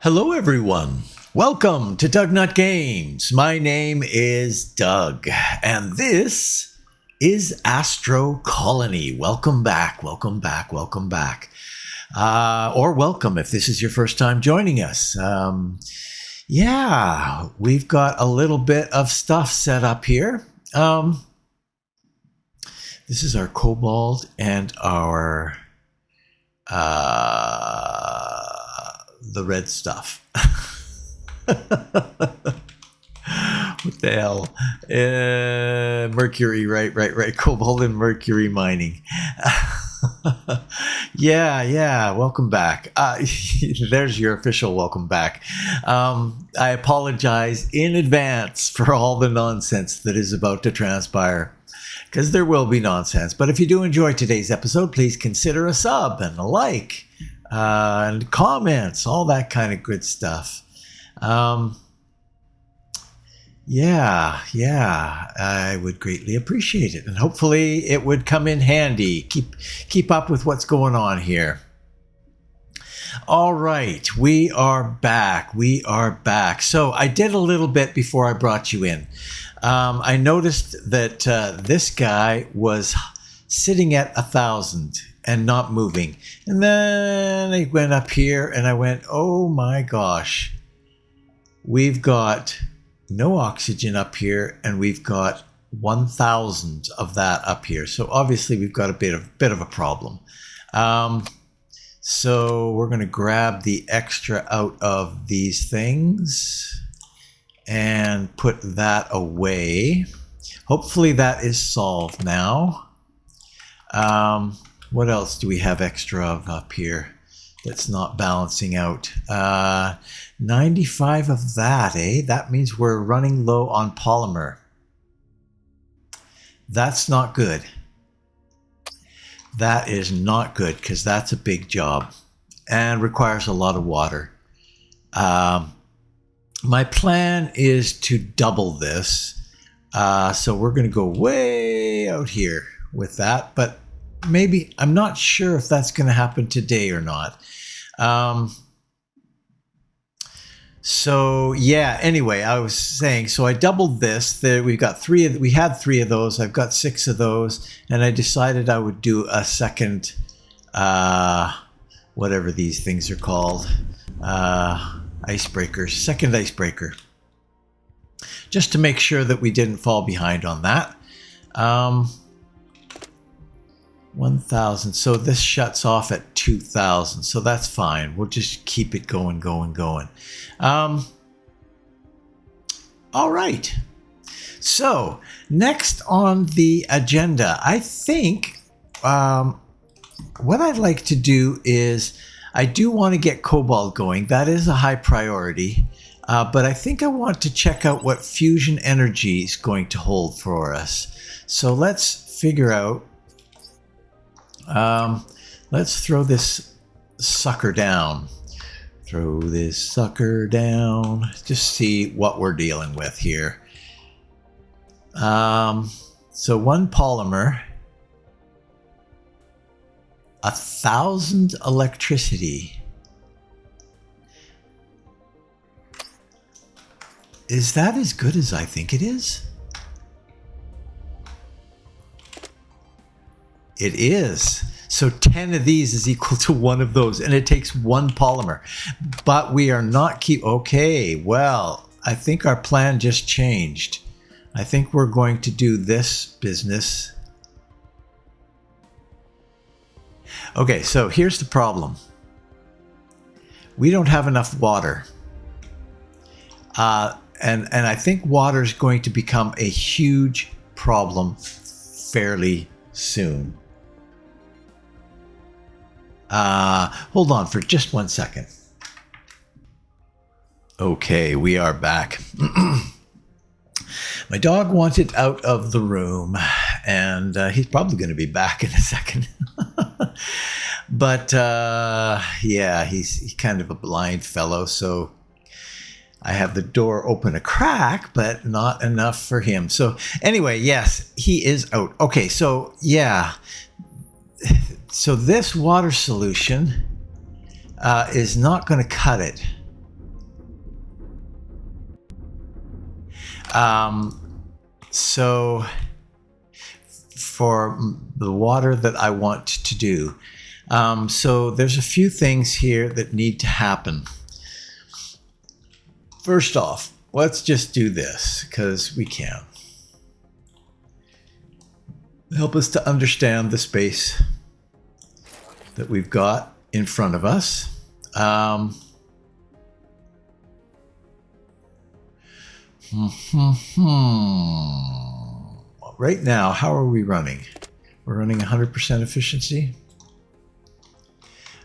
Hello everyone, welcome to DougNutGames. My name is Doug and this is Astro Colony. Welcome back. Or welcome if this is your first time joining us. We've got a little bit of stuff set up here. This is our cobalt and our the red stuff. What the hell? Mercury, right. Cobalt and mercury mining. Yeah. Welcome back. There's your official welcome back. I apologize in advance for all the nonsense that is about to transpire, because there will be nonsense. But if you do enjoy today's episode, please consider a sub and a like. And comments, all that kind of good stuff. I would greatly appreciate it, and hopefully it would come in handy. Keep up with what's going on here. All right, we are back. So I did a little bit before I brought you in. I noticed that this guy was sitting at 1,000 and not moving. And then I went up here and I went, oh my gosh, we've got no oxygen up here and we've got 1,000 of that up here. So obviously we've got a bit of a problem. So we're going to grab the extra out of these things and put that away. Hopefully that is solved now. What else do we have extra of up here that's not balancing out? 95 of that, eh? That means we're running low on polymer. That's not good. That is not good, because that's a big job and requires a lot of water. My plan is to double this. So we're going to go way out here with that, but maybe, I'm not sure if that's going to happen today or not. Anyway, I was saying, so I doubled this. We had 3 of those. I've got 6 of those, and I decided I would do a second, whatever these things are called, icebreakers, second icebreaker, just to make sure that we didn't fall behind on that. 1,000. So this shuts off at 2,000. So that's fine. We'll just keep it going. All right. So next on the agenda, I think what I'd like to do is, I do want to get cobalt going. That is a high priority. But I think I want to check out what fusion energy is going to hold for us. So let's figure out. Let's throw this sucker down. Just see what we're dealing with here. So 1 polymer, 1,000 electricity. Is that as good as I think it is? It is. So 10 of these is equal to 1 of those, and it takes 1 polymer. But we are not okay, well, I think our plan just changed. I think we're going to do this business. Okay, so here's the problem. We don't have enough water. And I think water is going to become a huge problem fairly soon. Hold on for just 1 second. Okay, we are back. My dog wanted out of the room, and he's probably going to be back in a second. But he's kind of a blind fellow, so I have the door open a crack, but not enough for him. So anyway, yes, he is out. Okay, so yeah. So this water solution is not going to cut it. So for the water that I want to do, so there's a few things here that need to happen. First off, let's just do this because we can. Help us to understand the space that we've got in front of us. Right now, how are we running? We're running 100% efficiency.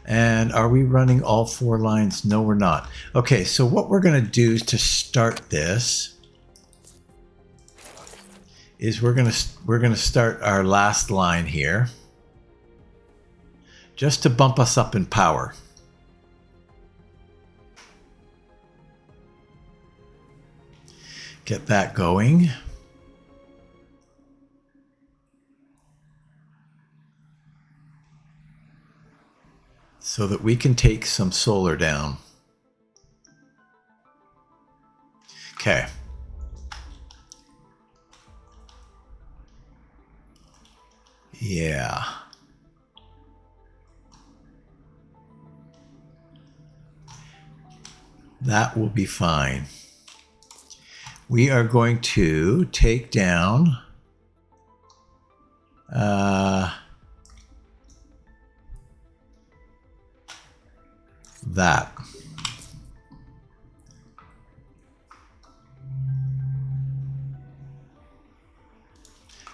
And are we running all 4 lines? No, we're not. Okay, so what we're going to do to start this is we're going to start our last line here, just to bump us up in power. Get that going. So that we can take some solar down. Okay. Yeah. That will be fine. We are going to take down that.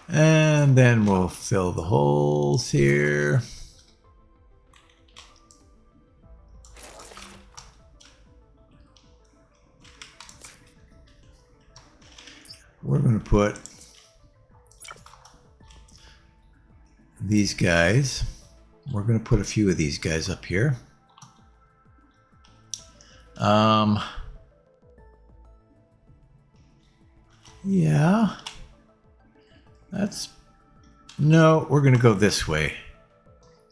And then we'll fill the holes here. We're going to put these guys. We're going to put a few of these guys up here. Yeah. No, we're going to go this way.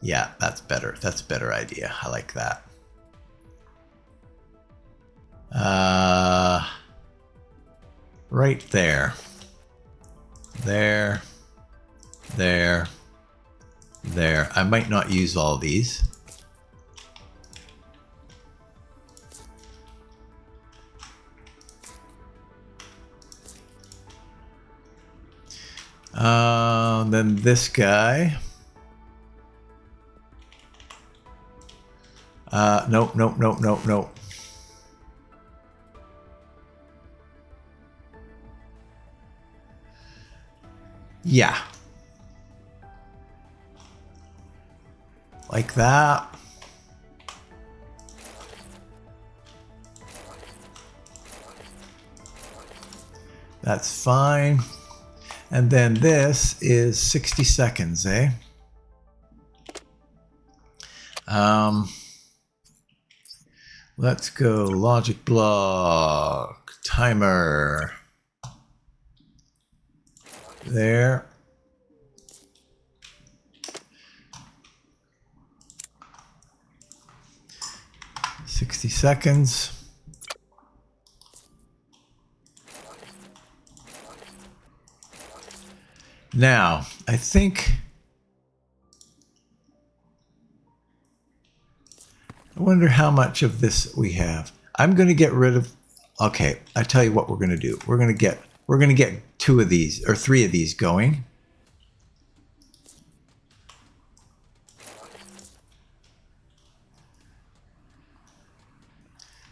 Yeah, that's better. That's a better idea. I like that. Right there. There. There. There. I might not use all these. Then this guy. Nope, nope, nope, nope, nope. Yeah. Like that. That's fine. And then this is 60 seconds, eh? Let's go logic block, timer. There. $60 seconds. Now, I think I wonder how much of this we have. I'm going to get rid of. Okay, I tell you what we're going to do. We're going to get 2 of these or 3 of these going.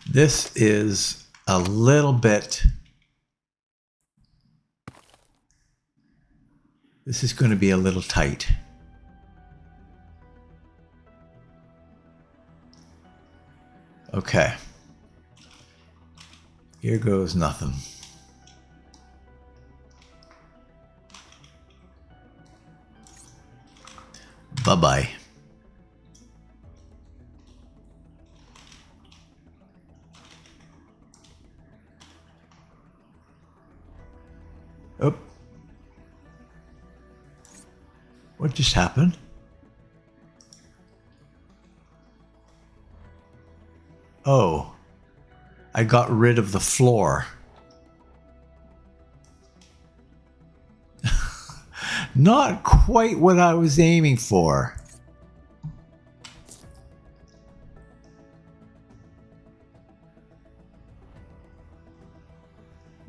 This is a little bit. This is going to be a little tight. Okay. Here goes nothing. Bye-bye. Oh. What just happened? Oh. I got rid of the floor. Not quite what I was aiming for.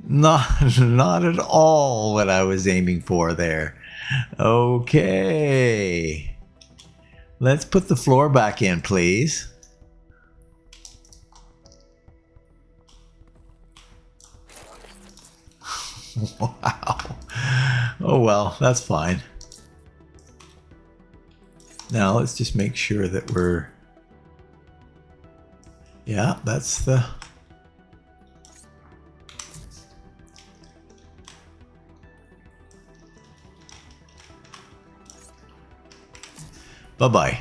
Not at all what I was aiming for there. Okay. Let's put the floor back in, please. Wow. Oh well, that's fine. Now let's just make sure that we're... Yeah, that's the... Bye-bye.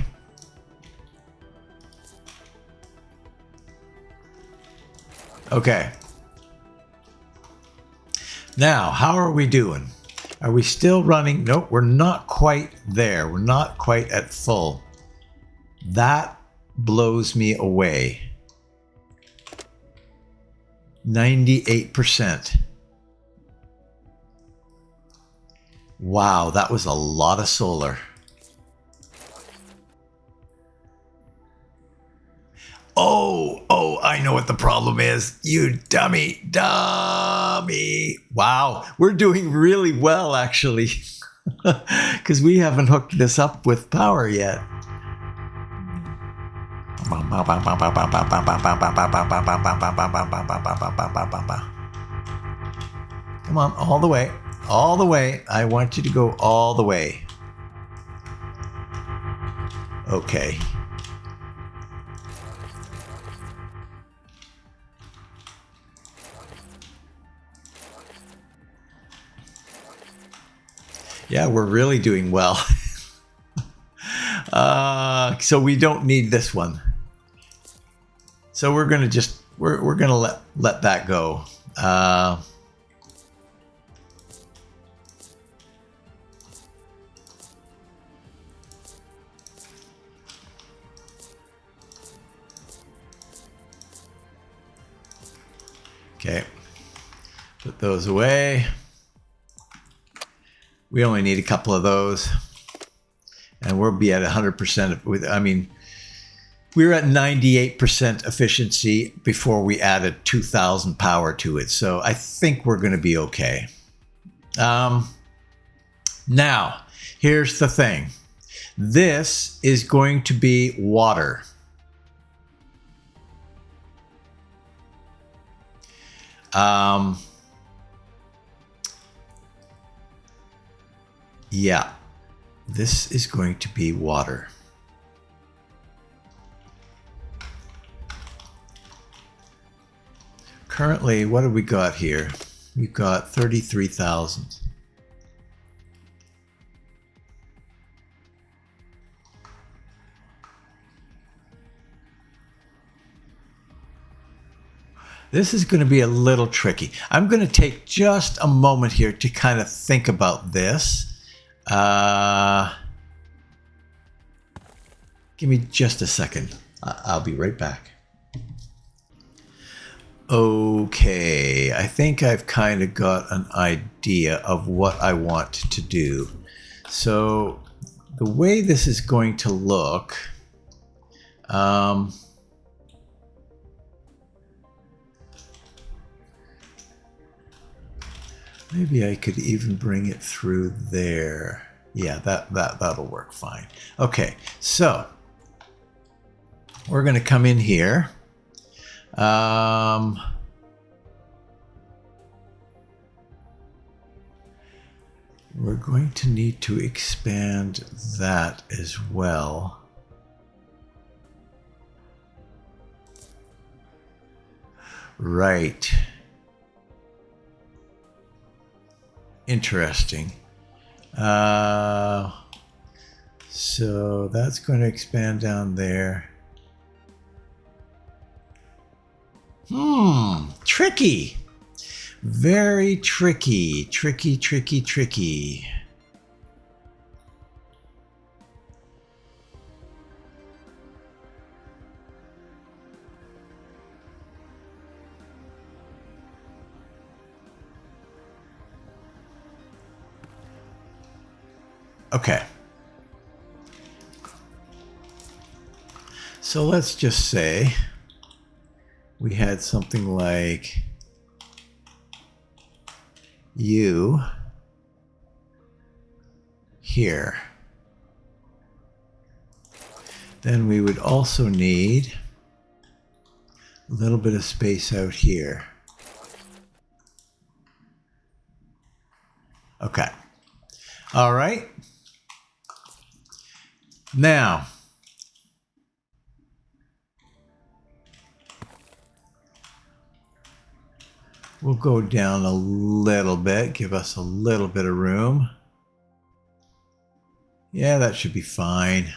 Okay. Now, how are we doing? Are we still running? Nope, we're not quite there. We're not quite at full. That blows me away. 98%. Wow, that was a lot of solar. Oh, I know what the problem is. You dummy. Wow, we're doing really well, actually, because we haven't hooked this up with power yet. Come on, all the way. All the way. I want you to go all the way. Okay. Yeah, we're really doing well. So we don't need this one. So we're gonna just we're gonna let that go. Okay, put those away. We only need a couple of those, and we'll be at 100%. I mean, we were at 98% efficiency before we added 2,000 power to it. So I think we're going to be okay. Now, here's the thing. This is going to be water. Yeah, this is going to be water. Currently, what have we got here? We've got 33,000. This is going to be a little tricky. I'm going to take just a moment here to kind of think about this. Give me just a second. I'll be right back. Okay, I think I've kind of got an idea of what I want to do. So the way this is going to look, maybe I could even bring it through there. Yeah, that'll work fine. Okay, so we're going to come in here. We're going to need to expand that as well. Right. Interesting. So that's going to expand down there. Tricky. Very tricky. Tricky. Okay. So let's just say we had something like you here. Then we would also need a little bit of space out here. Okay. All right. Now, we'll go down a little bit, give us a little bit of room. Yeah, that should be fine.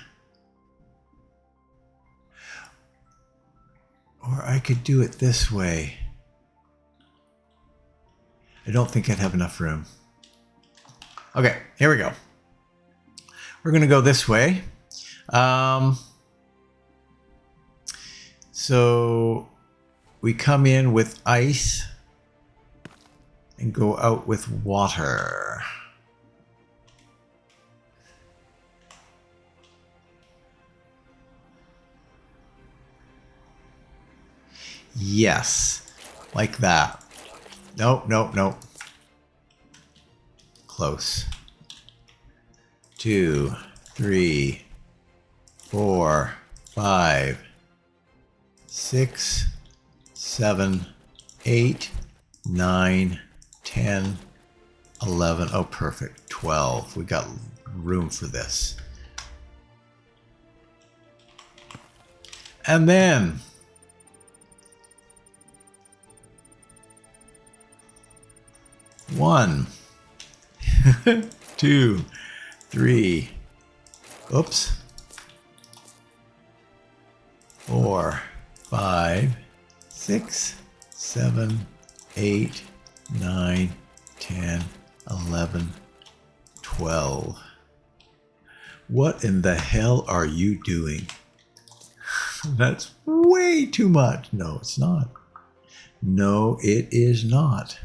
Or I could do it this way. I don't think I'd have enough room. Okay, here we go. We're going to go this way. So we come in with ice and go out with water. Yes, like that. Nope, nope, nope. Close. 2, 3, 4, 5, 6, 7, 8, 9, 10, 11. Oh, perfect. 12. We got room for this. And then one, 2, 3, oops, 4, 5, 6, 7, 8, 9, 10, 11, 12. What in the hell are you doing? That's way too much. No, it's not. No, it is not.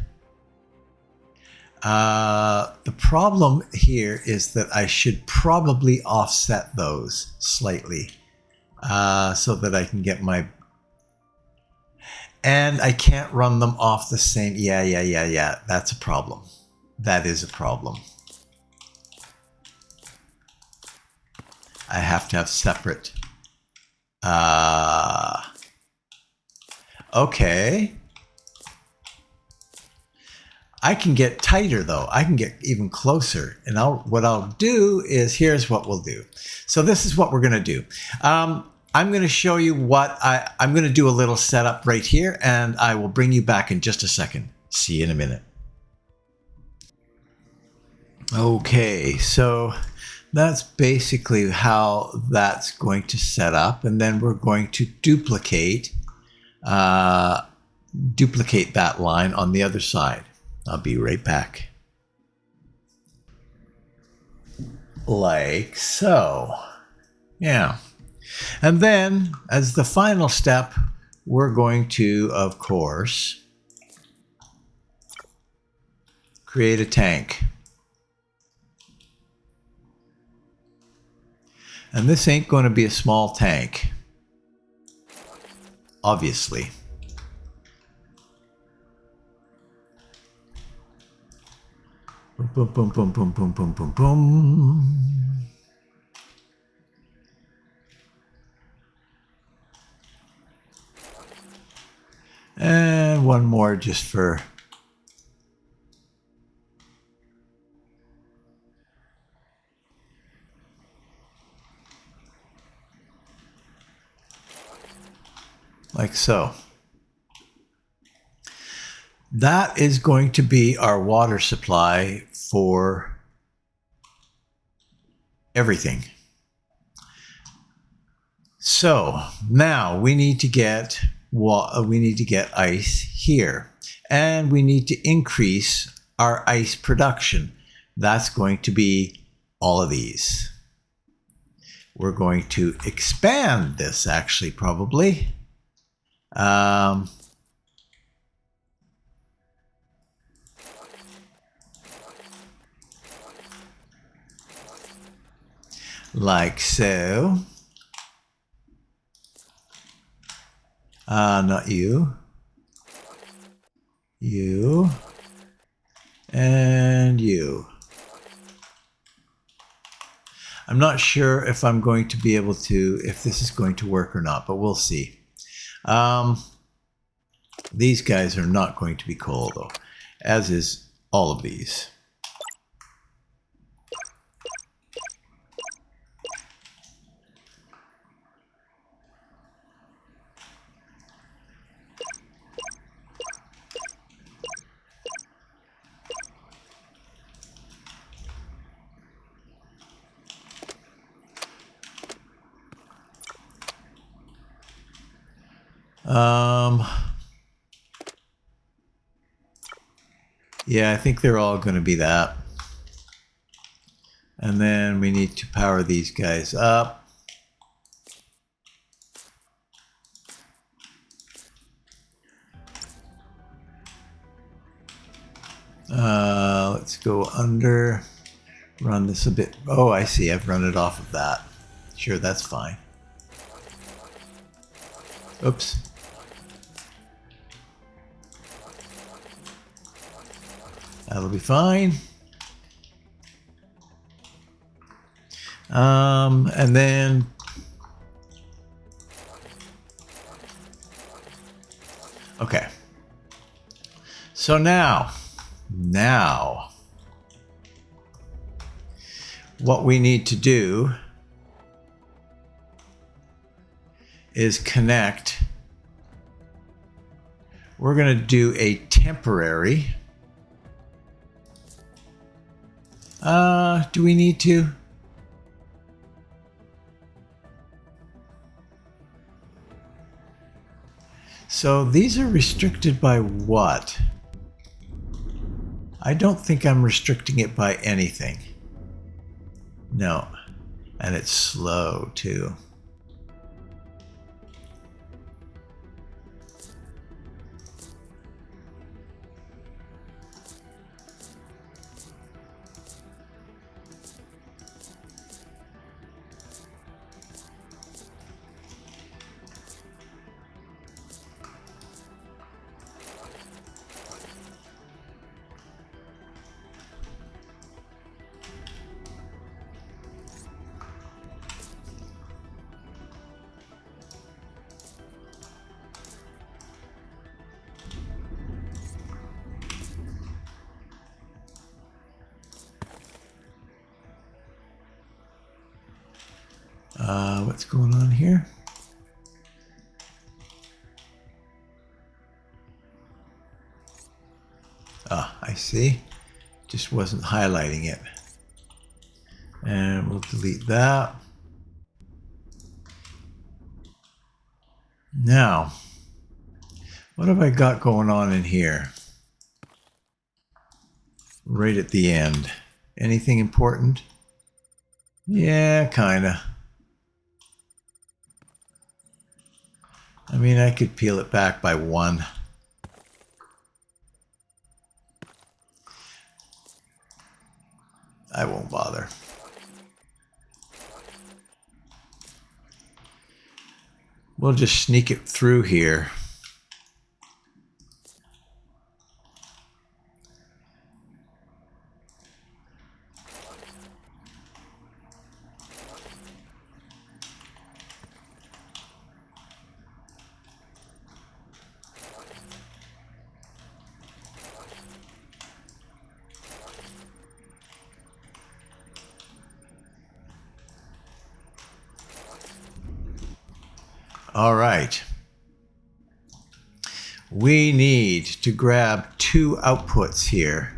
The problem here is that I should probably offset those slightly so that I can get my... And I can't run them off the same... Yeah. That's a problem. That is a problem. I have to have separate... Okay. I can get tighter though. I can get even closer. And what I'll do is, here's what we'll do. So this is what we're going to do. I'm going to show you what I'm going to do a little setup right here, and I will bring you back in just a second. See you in a minute. Okay, so that's basically how that's going to set up. And then we're going to duplicate that line on the other side. I'll be right back. Like so. Yeah. And then, as the final step, we're going to, of course, create a tank. And this ain't going to be a small tank, obviously. Boom, boom, boom, boom, boom, boom, boom, boom. And one more just for... like so. That is going to be our water supply for everything. So now we need to get ice here, and we need to increase our ice production. That's going to be all of these. We're going to expand this actually, probably. like so. Not you. You. And you. I'm not sure if I'm going to be able to, if this is going to work or not, but we'll see. These guys are not going to be coal, though, as is all of these. Yeah, I think they're all going to be that. And then we need to power these guys up. Let's go under, run this a bit. Oh, I see. I've run it off of that. Sure, that's fine. Oops. That'll be fine. And then okay. So now what we need to do is connect. We're going to do a temporary. Do we need to? So these are restricted by what? I don't think I'm restricting it by anything. No. And it's slow too. What's going on here? Ah, I see. Just wasn't highlighting it. And we'll delete that. Now, what have I got going on in here? Right at the end. Anything important? Yeah, kinda. I mean, I could peel it back by 1. I won't bother. We'll just sneak it through here. All right. We need to grab 2 outputs here.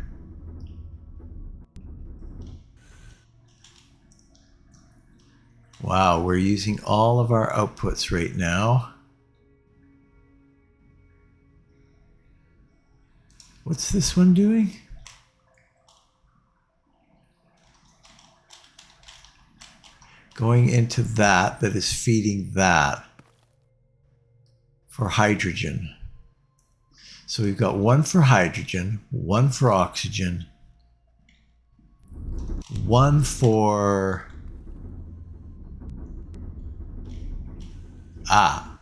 Wow, we're using all of our outputs right now. What's this one doing? Going into that is feeding that for hydrogen. So we've got 1 for hydrogen, 1 for oxygen, 1 for Ah.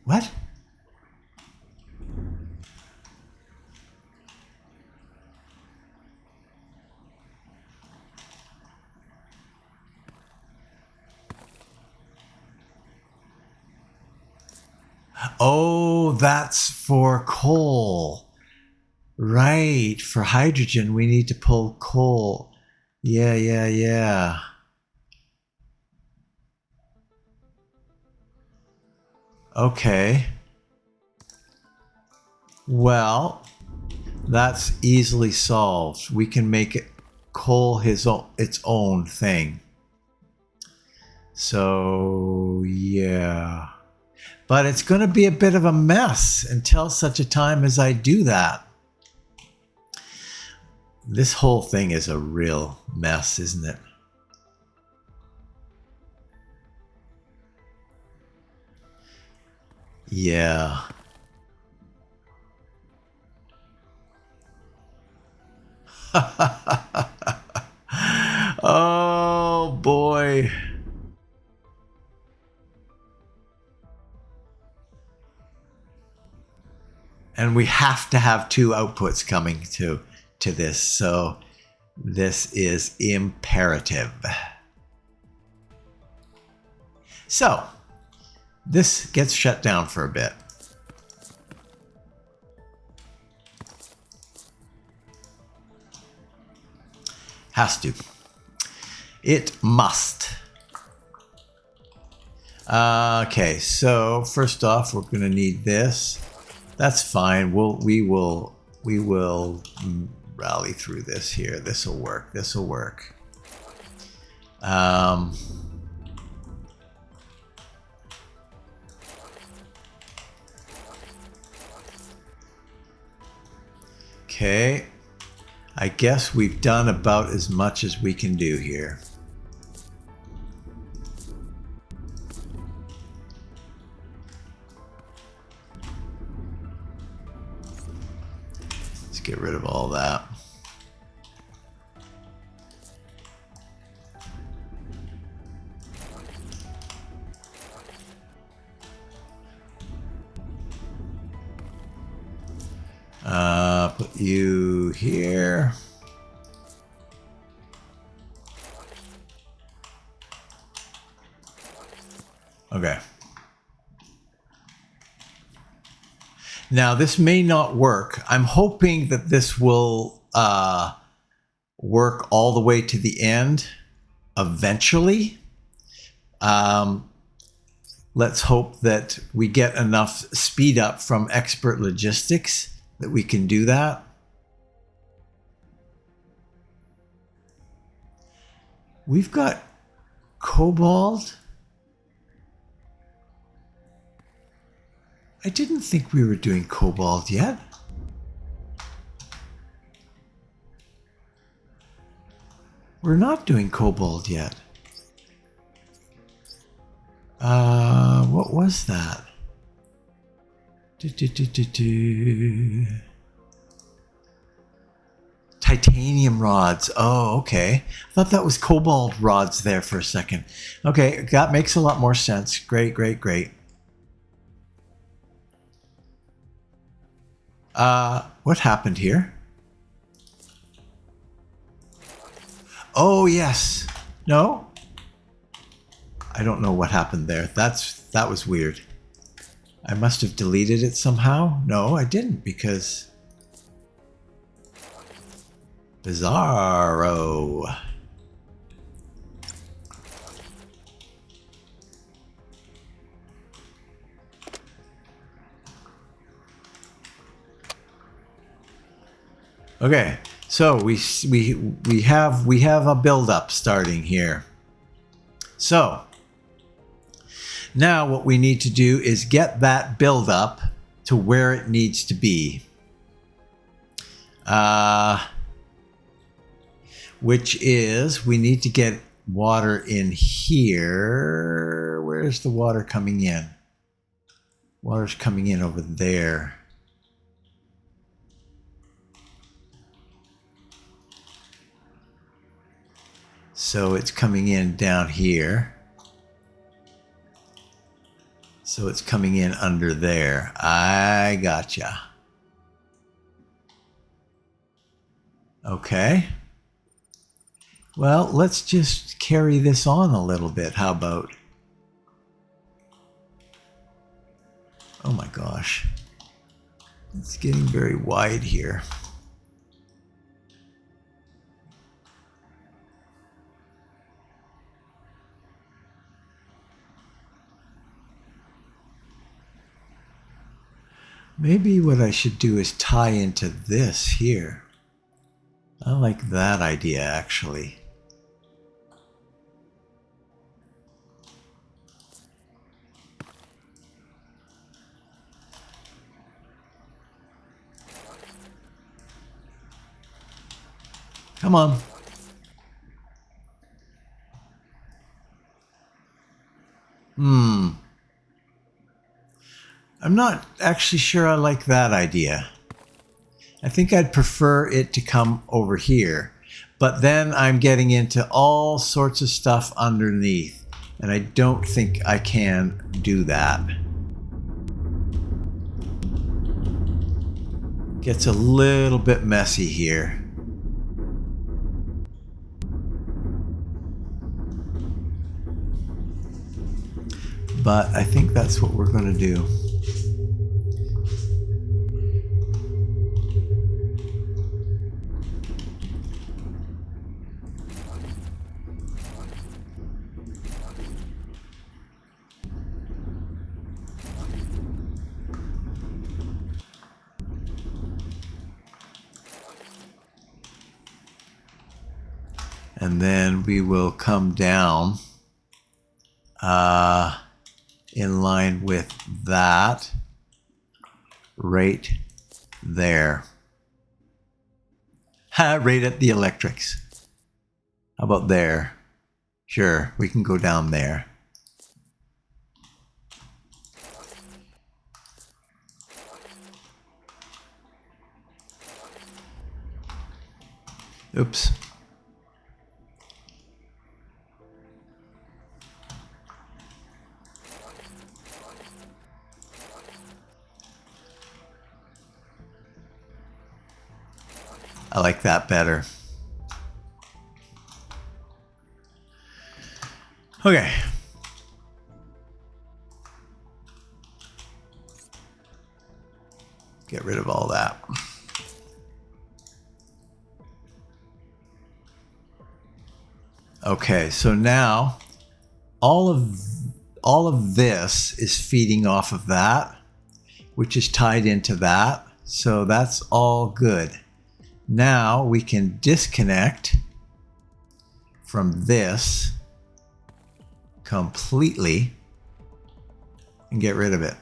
What? Oh, that's for coal. Right. For hydrogen, we need to pull coal. Yeah, yeah, yeah. Okay. Well, that's easily solved. We can make it coal its own thing. So, yeah. But it's going to be a bit of a mess until such a time as I do that. This whole thing is a real mess, isn't it? Yeah. Oh boy. And we have to have two outputs coming to this. So this is imperative. So this gets shut down for a bit. Has to. It must. Okay, so first off, we're going to need this. That's fine. We will rally through this here. This will work. This will work. Okay. I guess we've done about as much as we can do here. Let's get rid of all that. Put you here. Okay. Now this may not work. I'm hoping that this will work all the way to the end eventually. Let's hope that we get enough speed up from expert logistics that we can do that. We've got cobalt. I didn't think we were doing cobalt yet. We're not doing cobalt yet. What was that? Titanium rods. Oh, okay. I thought that was cobalt rods there for a second. Okay, that makes a lot more sense. Great, great, great. What happened here? Oh, yes. No? I don't know what happened there. That was weird. I must have deleted it somehow. No, I didn't because... Bizarro. Okay, so we have a build-up starting here. So now what we need to do is get that build-up to where it needs to be, which is we need to get water in here. Where's the water coming in? Water's coming in over there. So it's coming in down here. So it's coming in under there. I gotcha. Okay. Well, let's just carry this on a little bit. How about? Oh my gosh. It's getting very wide here. Maybe what I should do is tie into this here. I like that idea, actually. Come on. I'm not actually sure I like that idea. I think I'd prefer it to come over here. But then I'm getting into all sorts of stuff underneath. And I don't think I can do that. Gets a little bit messy here. But I think that's what we're going to do. And then we will come down in line with that right there. Right at the electrics. How about there? Sure, we can go down there. Oops. I like that better. Okay. Get rid of all that. Okay, so now all of this is feeding off of that, which is tied into that. So that's all good. Now we can disconnect from this completely and get rid of it.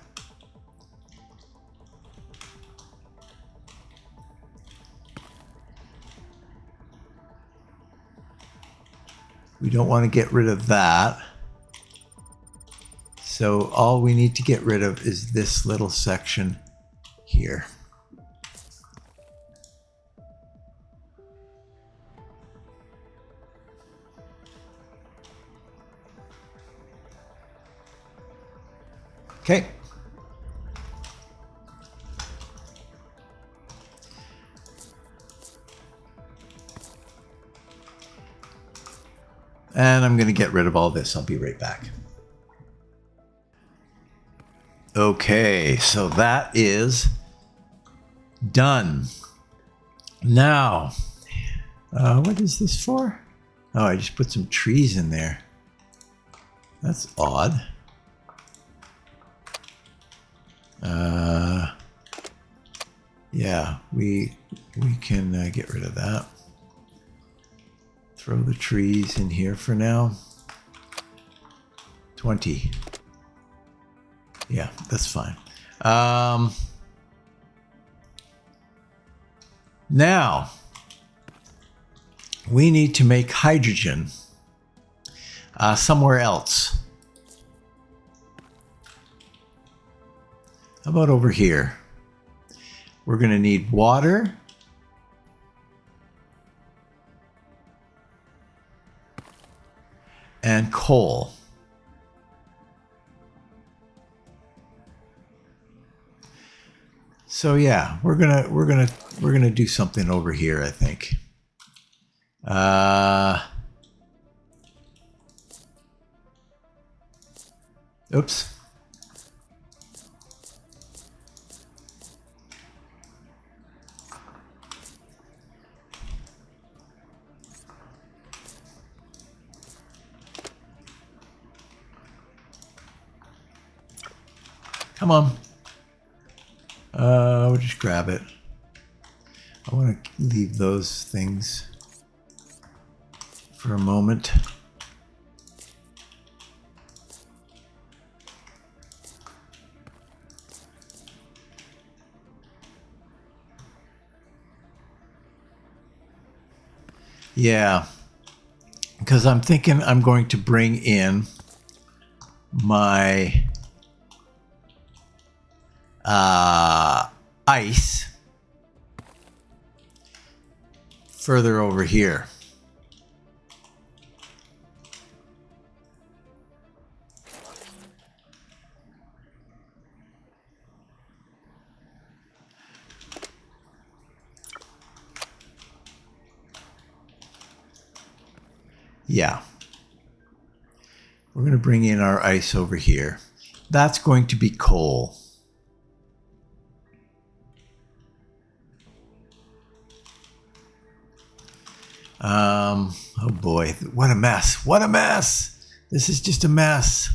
We don't want to get rid of that. So all we need to get rid of is this little section here. Okay. And I'm going to get rid of all this. I'll be right back. Okay, so that is done. Now, what is this for? Oh, I just put some trees in there. That's odd. Yeah, we can get rid of that. Throw the trees in here for now. 20. Yeah, that's fine. Now, we need to make hydrogen somewhere else. How about over here? We're going to need water. And coal. So yeah, we're gonna do something over here, I think. Oops. Come on. We'll just grab it. I want to leave those things for a moment. Yeah, because I'm thinking I'm going to bring in my ice further over here. Yeah. We're going to bring in our ice over here. That's going to be coal. Oh boy, what a mess. What a mess. This is just a mess.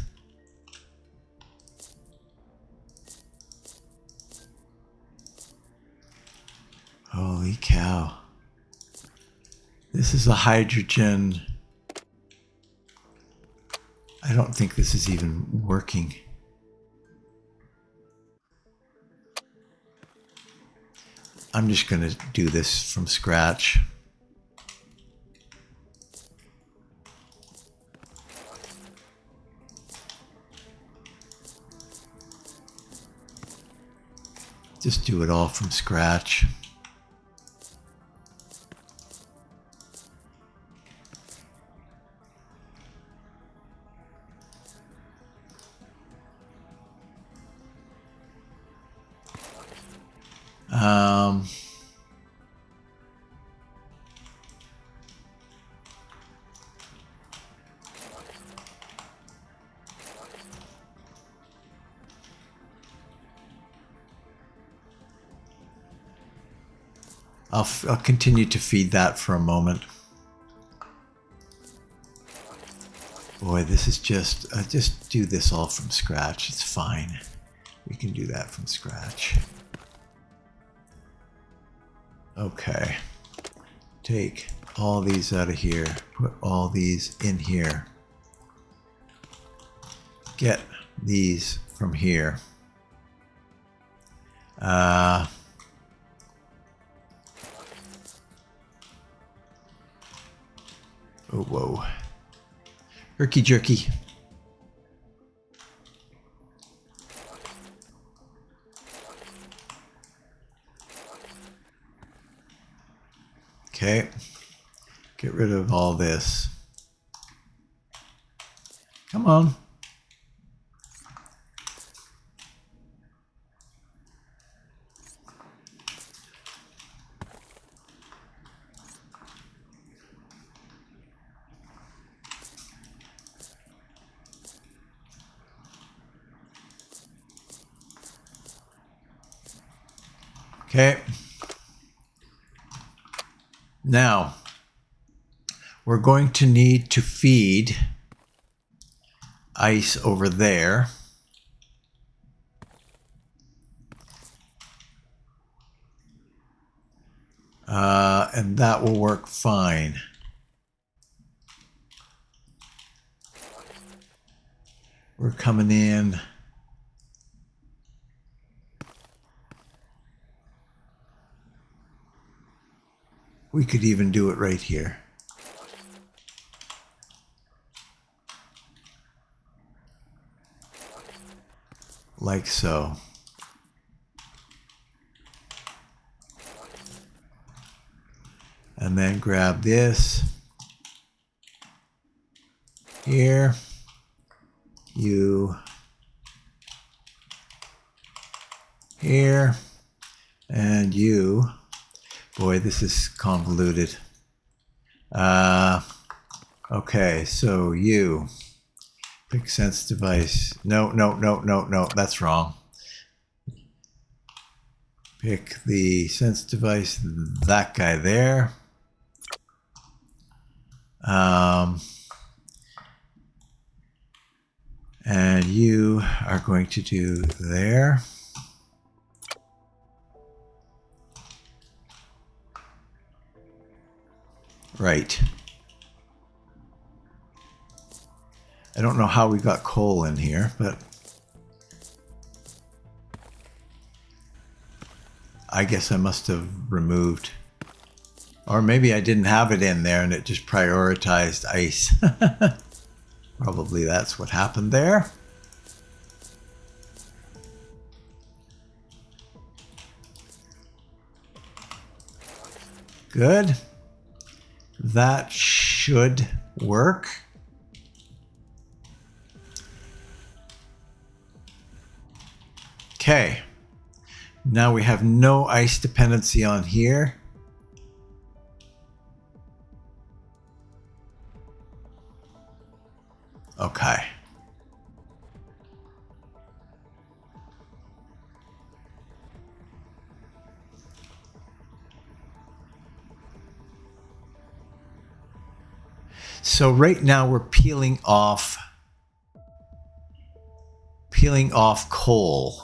Holy cow. This is a hydrogen. I don't think this is even working. I'm just going to do this from scratch. Just do it all from scratch. I'll continue to feed that for a moment. Boy, this is just do this all from scratch. It's fine. We can do that from scratch. Okay. Take all these out of here. Put all these in here. Get these from here. Oh, whoa. Herky jerky. Okay. Get rid of all this. Come on. Okay. Now, we're going to need to feed ice over there. And that will work fine. We're coming in. We could even do it right here. Like so. And then grab this. Here. You. Here. And you, boy, this is convoluted. Okay, so you pick sense device. No, that's wrong. Pick the sense device, that guy there. And you are going to do there. Right. I don't know how we got coal in here, but I guess I must have removed, or maybe I didn't have it in there and it just prioritized ice. Probably that's what happened there. Good. That should work. Okay. Now we have no ice dependency on here. Okay. So right now we're peeling off coal.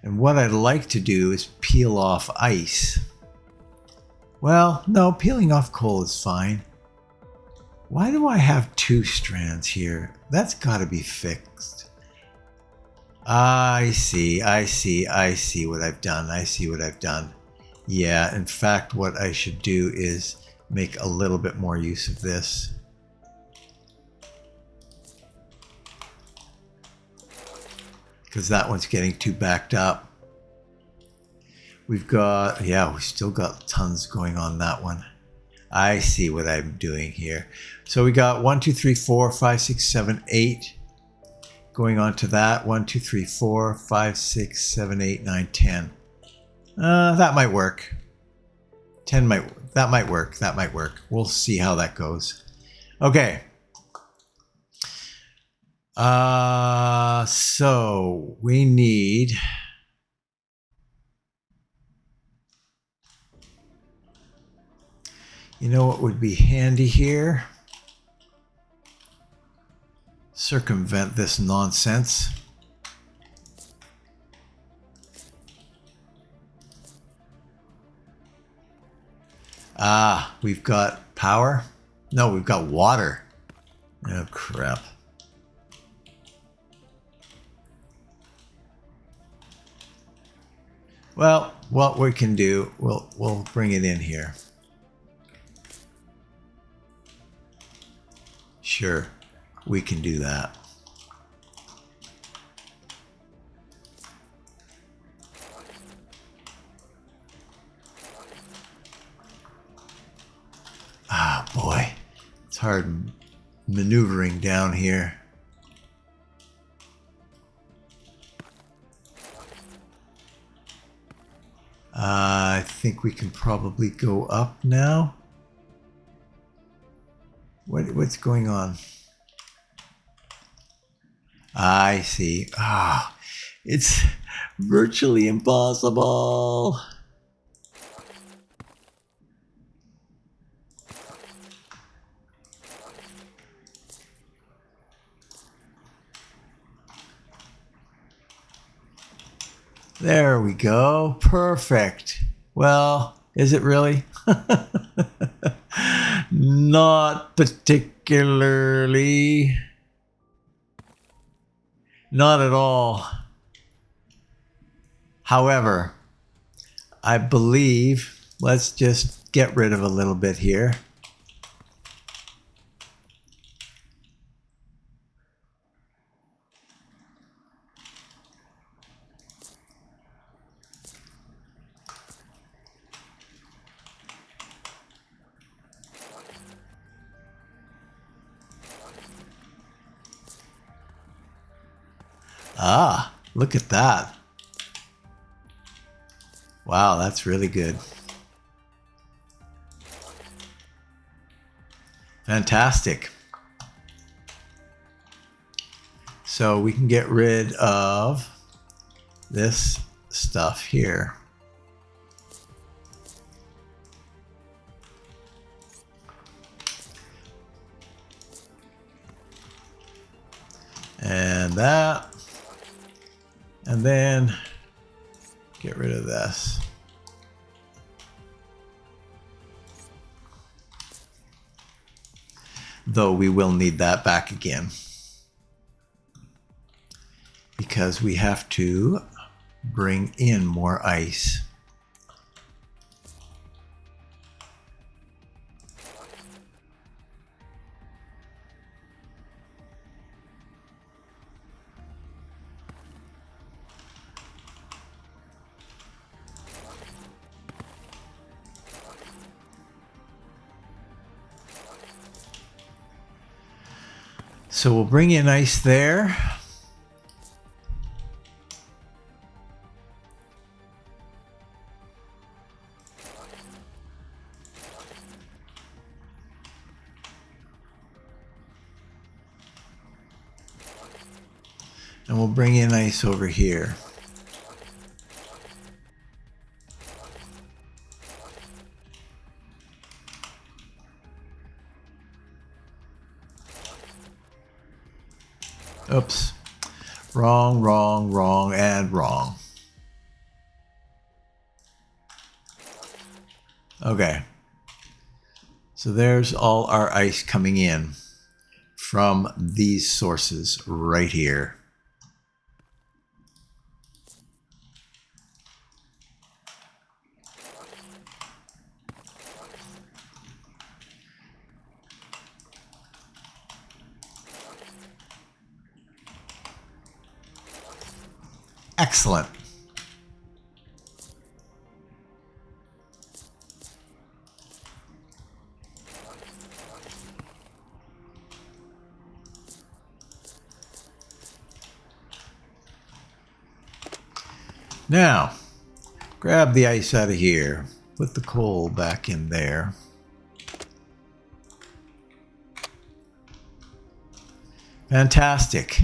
And what I'd like to do is peel off ice. Well, no, peeling off coal is fine. Why do I have two strands here? That's got to be fixed. I see what I've done. Yeah, in fact, what I should do is make a little bit more use of this. Because that one's getting too backed up. We've still got tons going on that one. I see what I'm doing here. So we got 1, 2, 3, 4, 5, 6, 7, 8. Going on to that. 1, 2, 3, 4, 5, 6, 7, 8, 9, 10. That might work. 10 might, that might work. We'll see how that goes. Okay. So we need... You know what would be handy here? Circumvent this nonsense. We've got power? No, we've got water. Oh, crap. Well, what we can do, we'll bring it in here. Sure, we can do that. Ah, boy, it's hard maneuvering down here. I think we can probably go up now. What's going on? I see. It's virtually impossible. There we go. Perfect. Well, is it really? Not particularly. Not at all. However, I believe, let's just get rid of a little bit here. Look at that. Wow, that's really good. Fantastic. So we can get rid of this stuff here. And that. And then get rid of this. Though we will need that back again, because we have to bring in more ice. So we'll bring in ice there. And we'll bring in ice over here. Oops. Wrong, wrong, wrong, and wrong. Okay. So there's all our ice coming in from these sources right here. Excellent. Now, grab the ice out of here. Put the coal back in there. Fantastic.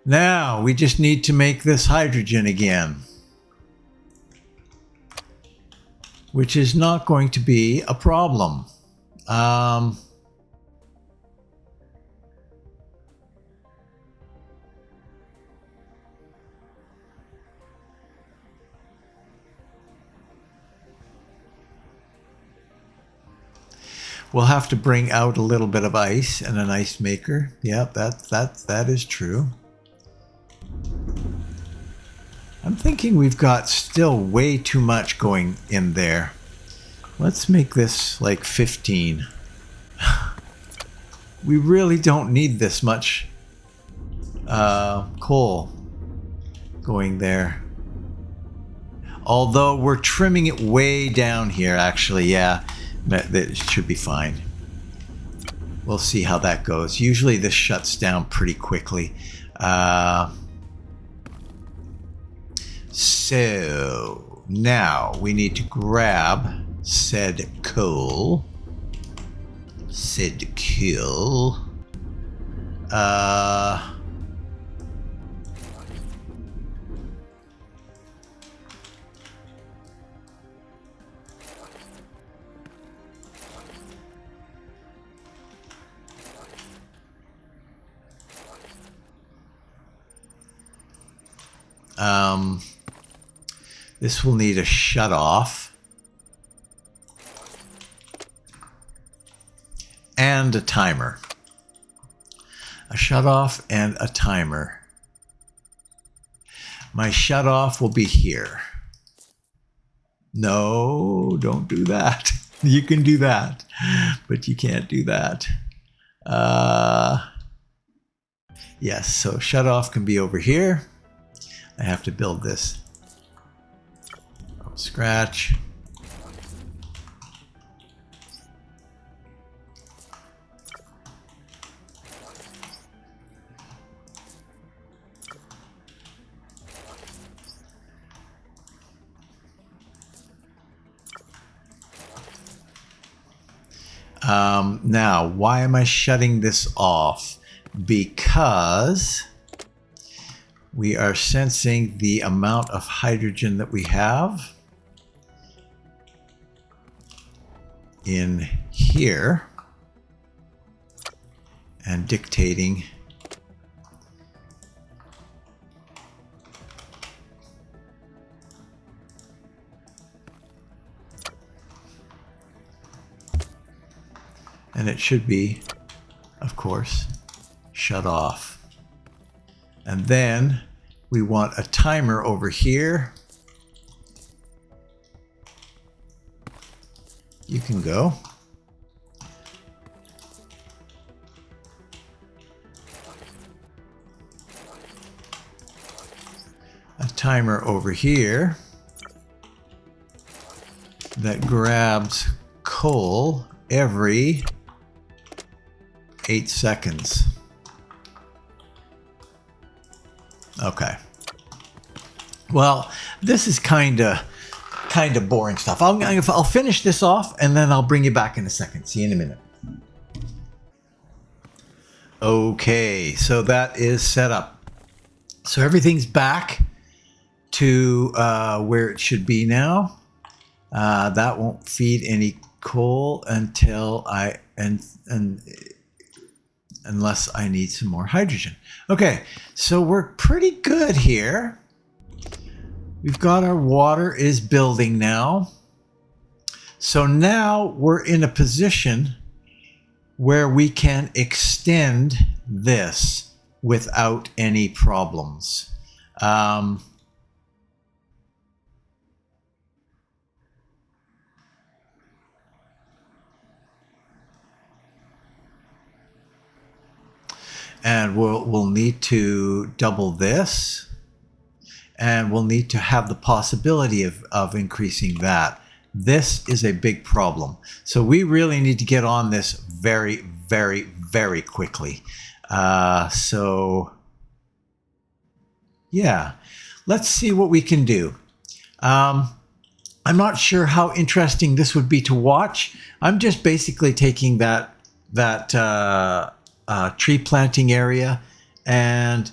Now, we just need to make this hydrogen again, which is not going to be a problem. We'll have to bring out a little bit of ice and an ice maker. Yep, that is true. I'm thinking we've got still way too much going in there. Let's make this like 15. We really don't need this much coal going there. Although we're trimming it way down here, actually, yeah. That should be fine. We'll see how that goes. Usually this shuts down pretty quickly. So now we need to grab said coal. Said coal. This will need a shut-off and a timer. A shut-off and a timer. My shut-off will be here. No, don't do that. You can do that, but you can't do that. Yes, so shut-off can be over here. I have to build this from scratch. Now, why am I shutting this off? Because we are sensing the amount of hydrogen that we have in here and dictating and it should be, of course, shut off. And then we want a timer over here. You can go. A timer over here that grabs coal every 8 seconds. Okay. Well, this is kind of boring stuff. I'll finish this off and then I'll bring you back in a second. See you in a minute. Okay, so that is set up. So everything's back to where it should be now. That won't feed any coal until unless I need some more hydrogen. Okay, so we're pretty good here. We've got our water is building now. So now we're in a position where we can extend this without any problems. And we'll need to double this, and we'll need to have the possibility of increasing that. This is a big problem. So we really need to get on this very, very, very quickly. So yeah, let's see what we can do. I'm not sure how interesting this would be to watch. I'm just basically taking that tree planting area and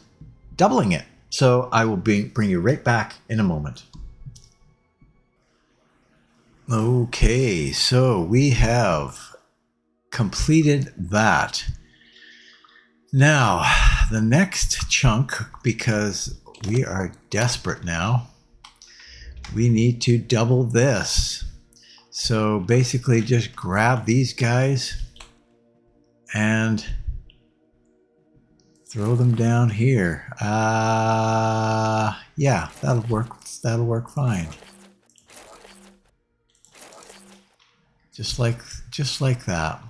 doubling it. So I will bring you right back in a moment. Okay, so we have completed that. Now, the next chunk, because we are desperate now, we need to double this. So basically just grab these guys and throw them down here. Yeah, that'll work fine. Just like that.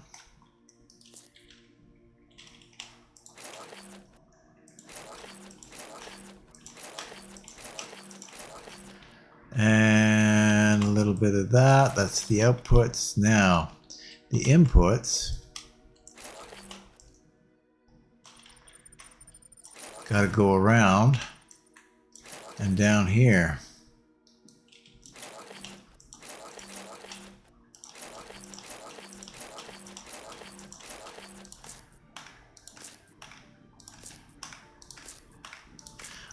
And a little bit of that. That's the outputs. Now, the inputs. Got to go around and down here.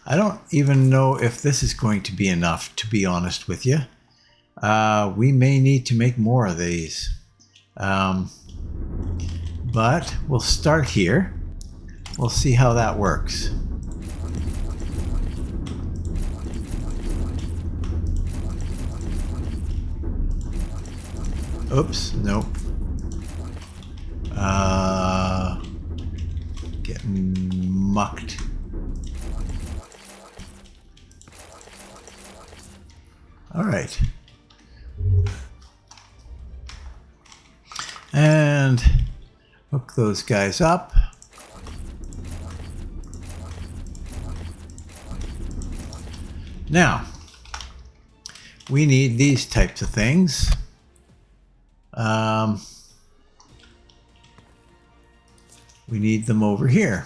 I don't even know if this is going to be enough, to be honest with you. We may need to make more of these. But we'll start here. We'll see how that works. Oops, nope. Getting mucked. All right. And hook those guys up. Now, we need these types of things. We need them over here.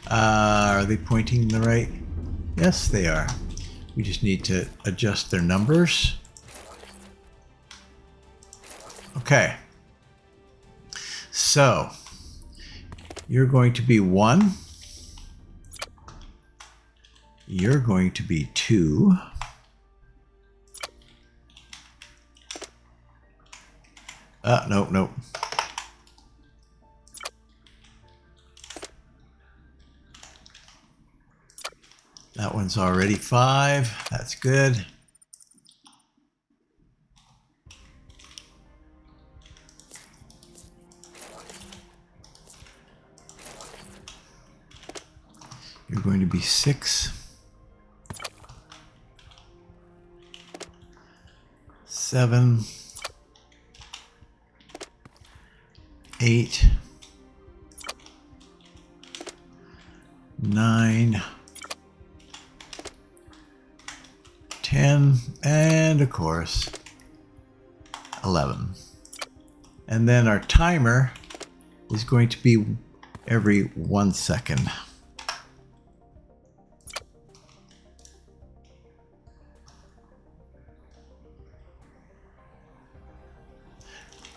Are they pointing the right? Yes, they are. We just need to adjust their numbers. Okay. So, you're going to be 1. You're going to be 2. Nope, nope. That one's already 5. That's good. You're going to be 6. 7. 8. 9. 10, and of course 11. And then our timer is going to be every 1 second.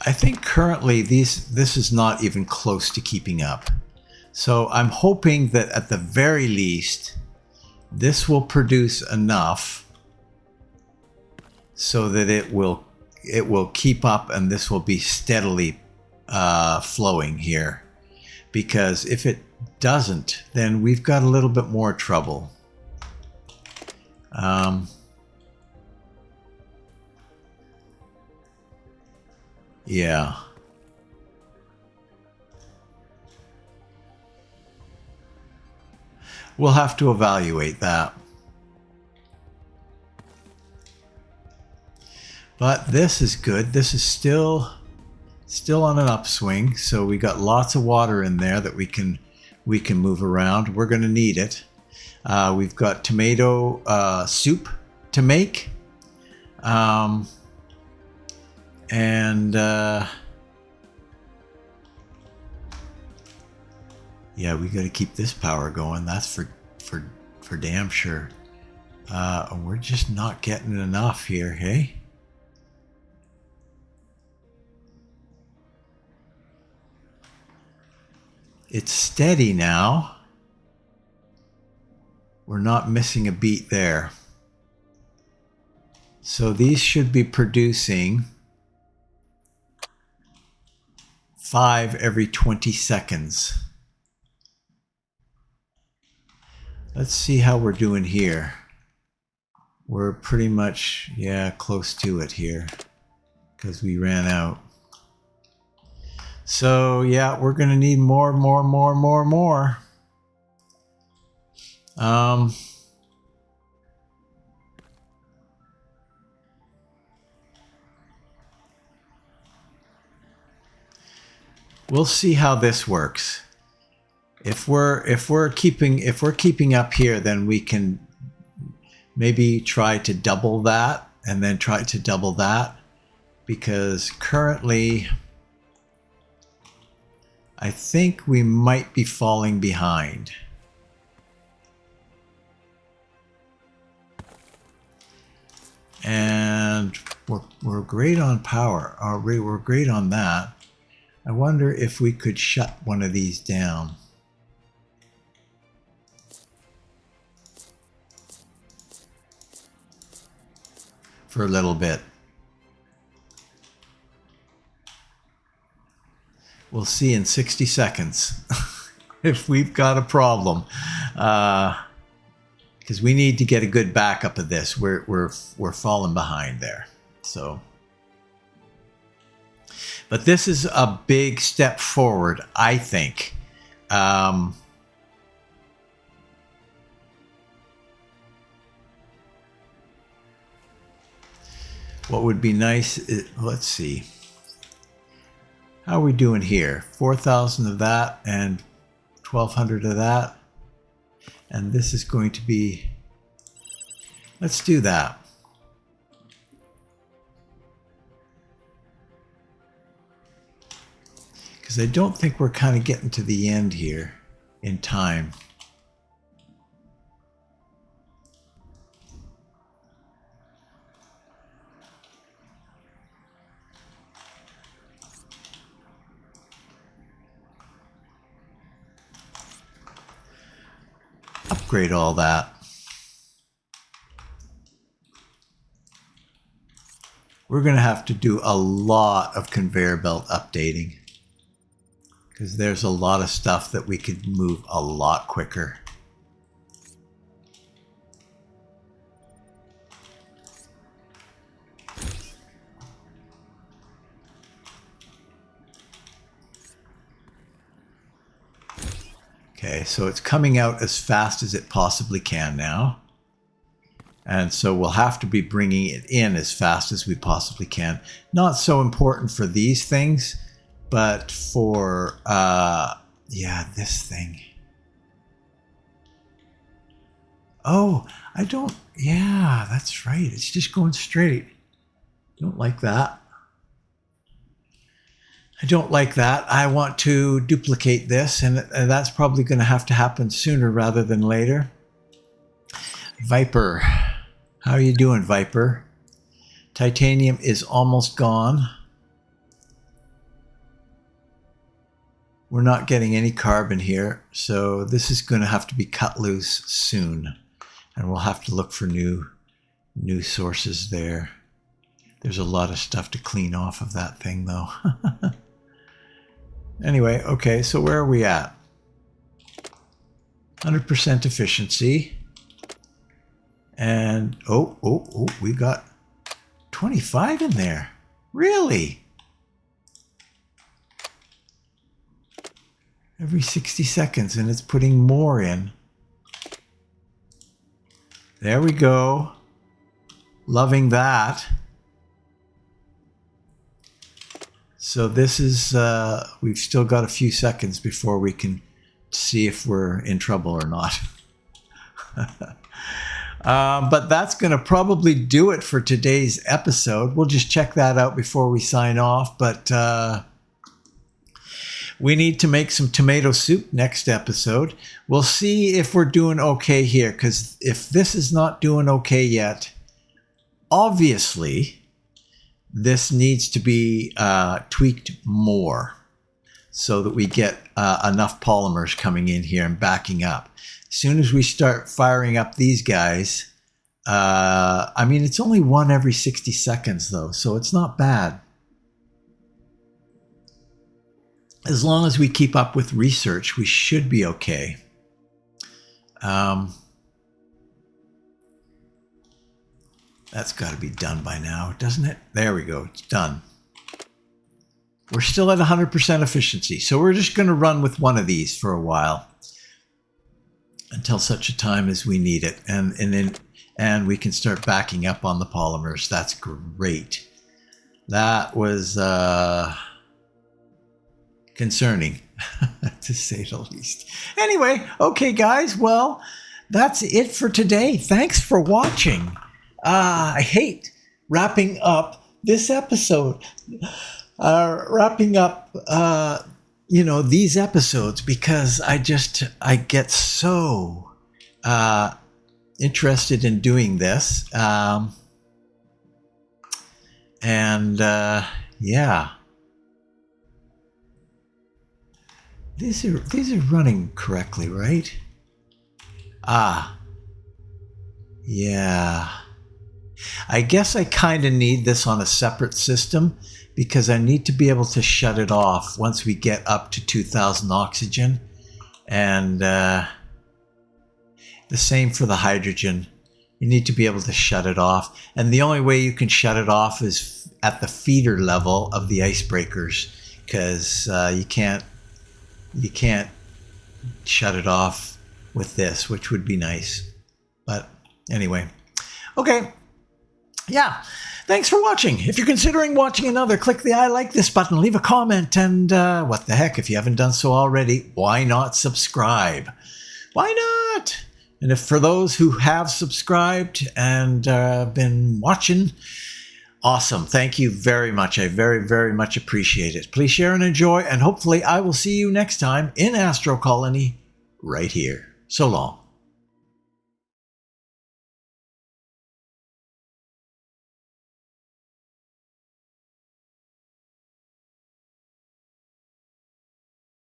I think currently this is not even close to keeping up. So I'm hoping that at the very least this will produce enough so that it will keep up, and this will be steadily flowing here. Because if it doesn't, then we've got a little bit more trouble. Yeah. We'll have to evaluate that. But this is good. This is still on an upswing, so we got lots of water in there that we can move around. We're going to need it. We've got tomato soup to make, and yeah, we got to keep this power going. That's for damn sure. We're just not getting enough here, hey? It's steady now. We're not missing a beat there. So these should be producing 5 every 20 seconds. Let's see how we're doing here. We're pretty much, yeah, close to it here because we ran out. So yeah, we're going to need more. We'll see how this works. If we're keeping up here, then we can maybe try to double that and then try to double that, because currently I think we might be falling behind. And we're great on power. We're great on that. I wonder if we could shut one of these down. For a little bit. We'll see in 60 seconds if we've got a problem, because we need to get a good backup of this. We're falling behind there. So, but this is a big step forward, I think. What would be nice is, let's see. How are we doing here? 4,000 of that and 1,200 of that. And this is going to be, let's do that. Because I don't think we're kind of getting to the end here in time. upgrade all that. We're going to have to do a lot of conveyor belt updating because there's a lot of stuff that we could move a lot quicker. Okay, so it's coming out as fast as it possibly can now. And so we'll have to be bringing it in as fast as we possibly can. Not so important for these things, but for, yeah, this thing. Oh, I don't, yeah, that's right. It's just going straight. Don't like that. I don't like that. I want to duplicate this, and that's probably going to have to happen sooner rather than later. Viper. How are you doing, Viper? Titanium is almost gone. We're not getting any carbon here, so this is going to have to be cut loose soon. And we'll have to look for new sources there. There's a lot of stuff to clean off of that thing, though. Anyway, okay, so where are we at? 100% efficiency. And, oh, we got 25 in there. Really? Every 60 seconds, and it's putting more in. There we go. Loving that. So this is, we've still got a few seconds before we can see if we're in trouble or not. But that's going to probably do it for today's episode. We'll just check that out before we sign off. But we need to make some tomato soup next episode. We'll see if we're doing okay here. Because if this is not doing okay yet, obviously this needs to be tweaked more so that we get enough polymers coming in here and backing up. As soon as we start firing up these guys, I mean, it's only one every 60 seconds though, so it's not bad. As long as we keep up with research, we should be okay. That's got to be done by now, doesn't it? There we go. It's done. We're still at 100% efficiency, so we're just going to run with one of these for a while until such a time as we need it, and we can start backing up on the polymers. That's great. That was concerning, to say the least. Anyway, okay, guys. Well, that's it for today. Thanks for watching. I hate wrapping up this episode, wrapping up, you know, these episodes, because I get so interested in doing this. Yeah, these are running correctly, right? Yeah. I guess I kind of need this on a separate system because I need to be able to shut it off once we get up to 2000 oxygen. And the same for the hydrogen. You need to be able to shut it off. And the only way you can shut it off is at the feeder level of the icebreakers, because you can't shut it off with this, which would be nice. But anyway, okay. Yeah, thanks for watching. If you're considering watching another, click the I like this button, leave a comment, and what the heck, if you haven't done so already, why not subscribe? Why not? And if for those who have subscribed and been watching, awesome. Thank you very much. I very, very much appreciate it. Please share and enjoy, and hopefully I will see you next time in Astro Colony right here. So long.